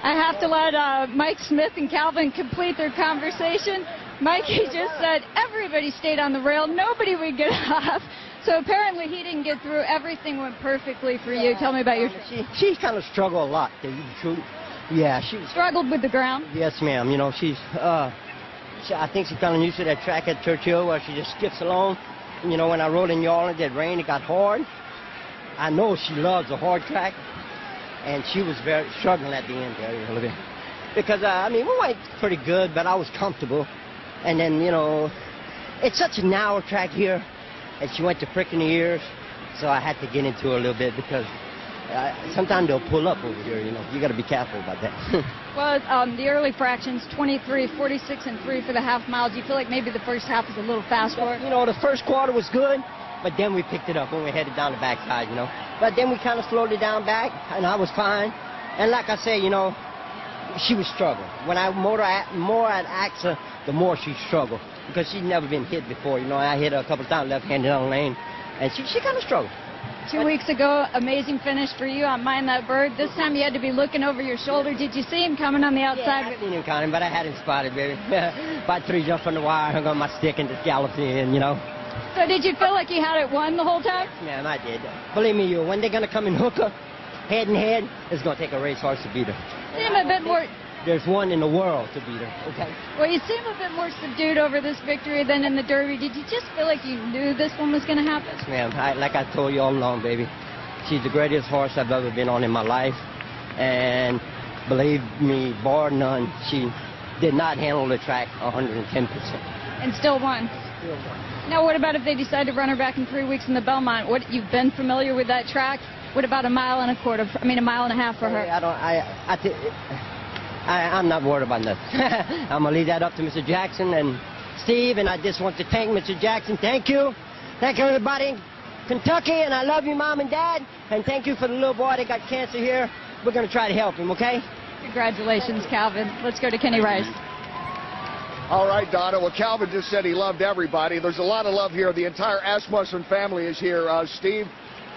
I have to let Mike Smith and Calvin complete their conversation. Mikey just said everybody stayed on the rail, nobody would get off. So apparently he didn't get through. Everything went perfectly for you. Tell me about your... She kind of struggled a lot, to tell you the truth. Yeah, she struggled with the ground? Yes, ma'am. You know, I think she's kind of used to that track at Churchill where she just skips along. You know, when I rode in New Orleans, that rain, it got hard. I know she loves a hard track, and she was very struggling at the end there a little bit. Because, I mean, we went pretty good, but I was comfortable. And then, you know, it's such a narrow track here, and she went to Preakness, so I had to get into her a little bit because sometimes they'll pull up over here, you know. You got to be careful about that. Well, the early fractions, 23, 46, and 3 for the half mile. Do you feel like maybe the first half was a little fast for it? You know, the first quarter was good, but then we picked it up when we headed down the backside, you know. But then we kind of slowed it down back, and I was fine. And like I say, you know, she was struggling. When I more I'd ask her, the more she struggled because she'd never been hit before. You know, I hit her a couple of times left-handed on the lane, and she kind of struggled. 2 weeks ago, amazing finish for you on Mind That Bird. This time you had to be looking over your shoulder. Did you see him coming on the outside? Yeah, I seen him coming, but I had him spotted, baby. About 3 jumps on the wire, hung on my stick, and just galloped in, you know. So did you feel like you had it won the whole time? Yeah, I did. Believe me, when they're going to come and hook her head and head, it's going to take a racehorse to beat her. Seem a bit more... There's one in the world to beat her, okay? Well, you seem a bit more subdued over this victory than in the Derby. Did you just feel like you knew this one was going to happen? Yes, ma'am. Like I told you all along, baby, she's the greatest horse I've ever been on in my life. And believe me, bar none, she did not handle the track 110%. And still won? Still won. Now, what about if they decide to run her back in 3 weeks in the Belmont? You've been familiar with that track? What about a mile and a mile and a half for her? I'm not worried about nothing. I'm going to leave that up to Mr. Jackson and Steve, and I just want to thank Mr. Jackson. Thank you. Thank you, everybody in Kentucky, and I love you, Mom and Dad. And thank you for the little boy that got cancer here. We're going to try to help him, okay? Congratulations, Calvin. Let's go to Kenny Rice. All right, Donna. Well, Calvin just said he loved everybody. There's a lot of love here. The entire Asmussen family is here. Steve,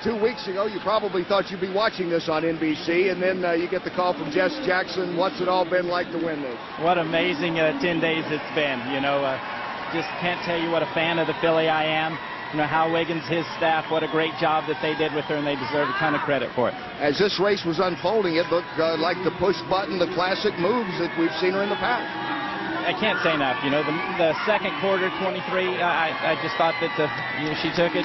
2 weeks ago, you probably thought you'd be watching this on NBC, and then you get the call from Jess Jackson. What's it all been like to win this? What amazing 10 days it's been. You know, just can't tell you what a fan of the filly I am. You know, Hal Wiggins, his staff, what a great job that they did with her, and they deserve a ton of credit for it. As this race was unfolding, it looked like the push button, the classic moves that we've seen her in the past. I can't say enough. You know, the second quarter, 23, I just thought that she took it.